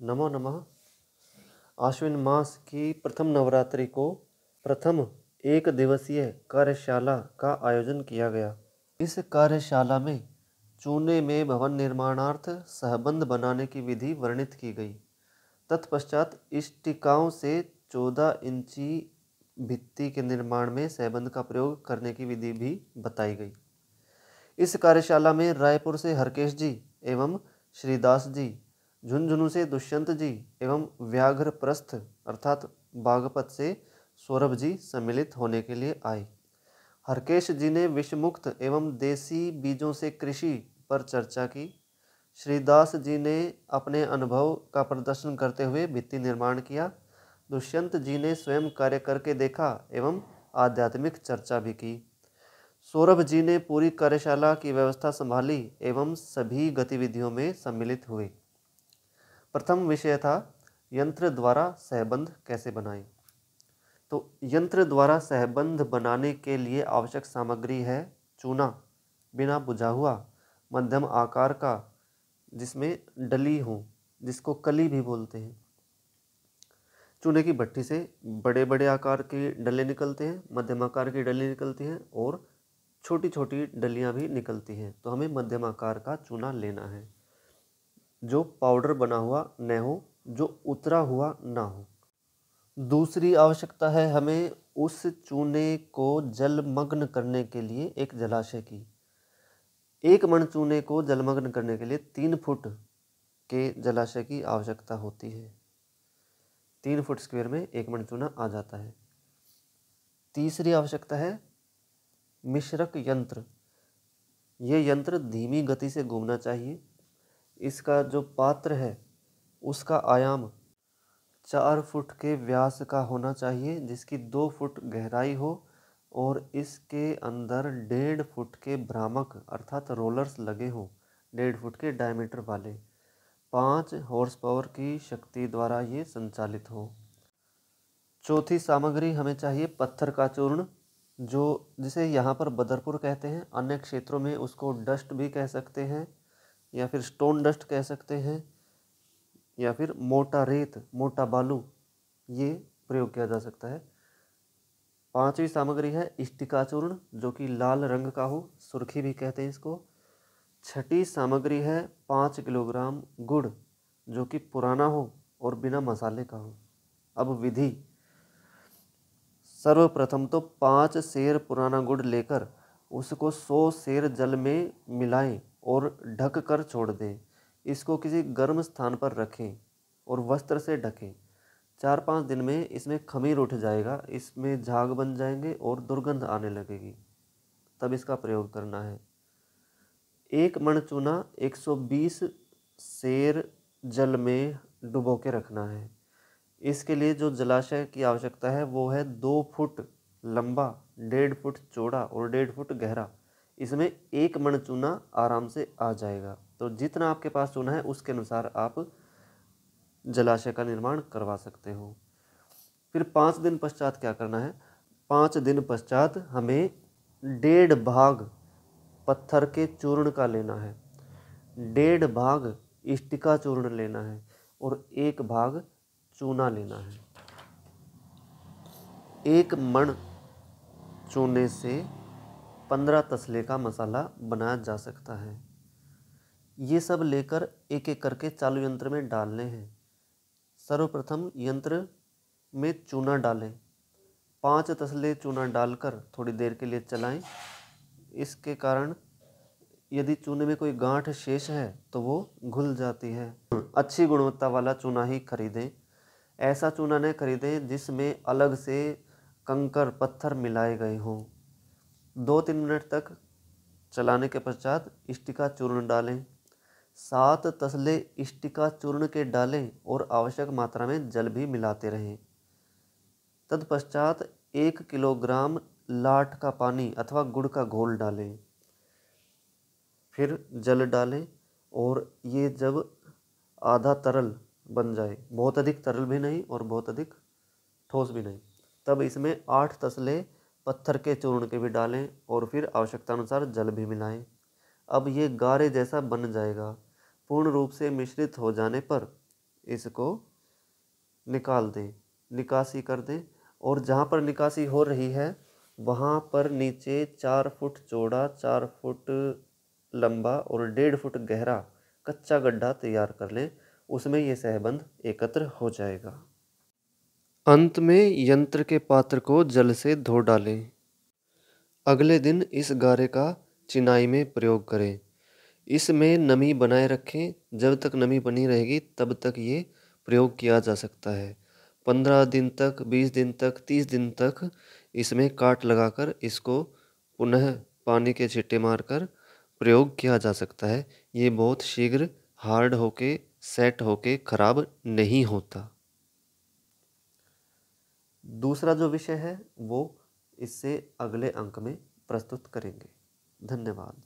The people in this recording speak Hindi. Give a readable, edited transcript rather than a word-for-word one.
नमो नमः। आश्विन मास की प्रथम नवरात्रि को प्रथम एक दिवसीय कार्यशाला का आयोजन किया गया। इस कार्यशाला में चूने में भवन निर्माणार्थ सहबंध बनाने की विधि वर्णित की गई। तत्पश्चात इष्टिकाओं से 14 इंची भित्ति के निर्माण में सहबंध का प्रयोग करने की विधि भी बताई गई। इस कार्यशाला में रायपुर से हरकेश जी एवं श्रीदास जी, झुंझुनू से दुष्यंत जी एवं व्याघ्रप्रस्थ अर्थात बागपत से सौरभ जी सम्मिलित होने के लिए आए। हरकेश जी ने विषमुक्त एवं देसी बीजों से कृषि पर चर्चा की। श्रीदास जी ने अपने अनुभव का प्रदर्शन करते हुए भित्ति निर्माण किया। दुष्यंत जी ने स्वयं कार्य करके देखा एवं आध्यात्मिक चर्चा भी की। सौरभ जी ने पूरी कार्यशाला की व्यवस्था संभाली एवं सभी गतिविधियों में सम्मिलित हुए। प्रथम विषय था यंत्र द्वारा सहबंध कैसे बनाएं। तो यंत्र द्वारा सहबंध बनाने के लिए आवश्यक सामग्री है चूना, बिना बुझा हुआ, मध्यम आकार का, जिसमें डली हो, जिसको कली भी बोलते हैं। चूने की भट्टी से बड़े बड़े आकार के डले निकलते हैं, मध्यम आकार की डली निकलती हैं और छोटी छोटी डलियां भी निकलती हैं। तो हमें मध्यम आकार का चूना लेना है, जो पाउडर बना हुआ न हो, जो उतरा हुआ ना हो। दूसरी आवश्यकता है हमें उस चूने को जलमग्न करने के लिए एक जलाशय की। 1 मण चूने को जलमग्न करने के लिए 3 फुट के जलाशय की आवश्यकता होती है। 3 फुट स्क्वायर में 1 मण चूना आ जाता है। तीसरी आवश्यकता है मिश्रक यंत्र। ये यंत्र धीमी गति से घूमना चाहिए। इसका जो पात्र है उसका आयाम 4 फुट के व्यास का होना चाहिए, जिसकी 2 फुट गहराई हो और इसके अंदर 1.5 फुट के भ्रामक अर्थात रोलर्स लगे हों, 1.5 फुट के डायमीटर वाले। 5 हॉर्स पावर की शक्ति द्वारा ये संचालित हो। चौथी सामग्री हमें चाहिए पत्थर का चूर्ण, जिसे यहाँ पर बदरपुर कहते हैं। अन्य क्षेत्रों में उसको डस्ट भी कह सकते हैं, या फिर स्टोन डस्ट कह सकते हैं, या फिर मोटा रेत, मोटा बालू, ये प्रयोग किया जा सकता है। पांचवी सामग्री है इष्टिका चूर्ण, जो कि लाल रंग का हो, सुर्खी भी कहते हैं इसको। छठी सामग्री है 5 किलोग्राम गुड़, जो कि पुराना हो और बिना मसाले का हो। अब विधि, सर्वप्रथम तो 5 सेर पुराना गुड़ लेकर उसको 100 सेर जल में मिलाएं और ढक कर छोड़ दें। इसको किसी गर्म स्थान पर रखें और वस्त्र से ढकें। 4-5 दिन में इसमें खमीर उठ जाएगा, इसमें झाग बन जाएंगे और दुर्गंध आने लगेगी, तब इसका प्रयोग करना है। 1 मण चूना 120 सेर जल में डुबो के रखना है। इसके लिए जो जलाशय की आवश्यकता है वो है 2 फुट लंबा, 1.5 फुट चौड़ा और 1.5 फुट गहरा। इसमें 1 मण चूना आराम से आ जाएगा। तो जितना आपके पास चूना है उसके अनुसार आप जलाशय का निर्माण करवा सकते हो। फिर 5 दिन पश्चात क्या करना है? 5 दिन पश्चात हमें 1.5 भाग पत्थर के चूर्ण का लेना है, 1.5 भाग इष्टिका चूर्ण लेना है और 1 भाग चूना लेना है। 1 मण चूने से 15 तसले का मसाला बनाया जा सकता है। ये सब लेकर एक एक करके चालू यंत्र में डालने हैं। सर्वप्रथम यंत्र में चूना डालें। 5 तसले चूना डालकर थोड़ी देर के लिए चलाएं। इसके कारण यदि चूने में कोई गांठ शेष है तो वो घुल जाती है। अच्छी गुणवत्ता वाला चूना ही खरीदें। ऐसा चूना न खरीदें जिसमें अलग से कंकर पत्थर मिलाए गए हों। 2-3 मिनट तक चलाने के पश्चात इष्टिका चूर्ण डालें। 7 तसले इष्टिका चूर्ण के डालें और आवश्यक मात्रा में जल भी मिलाते रहें। तत्पश्चात 1 किलोग्राम लाठ का पानी अथवा गुड़ का घोल डालें। फिर जल डालें और ये जब आधा तरल बन जाए, बहुत अधिक तरल भी नहीं और बहुत अधिक ठोस भी नहीं, तब इसमें 8 तसले पत्थर के चूर्ण के भी डालें और फिर आवश्यकता अनुसार जल भी मिलाएं। अब ये गारे जैसा बन जाएगा। पूर्ण रूप से मिश्रित हो जाने पर इसको निकाल दें, निकासी कर दें। और जहाँ पर निकासी हो रही है वहाँ पर नीचे 4 फुट चौड़ा, 4 फुट लंबा और 1.5 फुट गहरा कच्चा गड्ढा तैयार कर लें, उसमें ये सहबंध एकत्र हो जाएगा। अंत में यंत्र के पात्र को जल से धो डालें। अगले दिन इस गारे का चिनाई में प्रयोग करें। इसमें नमी बनाए रखें, जब तक नमी बनी रहेगी तब तक ये प्रयोग किया जा सकता है। 15 दिन तक, 20 दिन तक, 30 दिन तक इसमें काट लगाकर इसको पुनः पानी के छींटे मारकर प्रयोग किया जा सकता है। ये बहुत शीघ्र हार्ड होके सेट होके खराब नहीं होता। दूसरा जो विषय है वो इससे अगले अंक में प्रस्तुत करेंगे। धन्यवाद।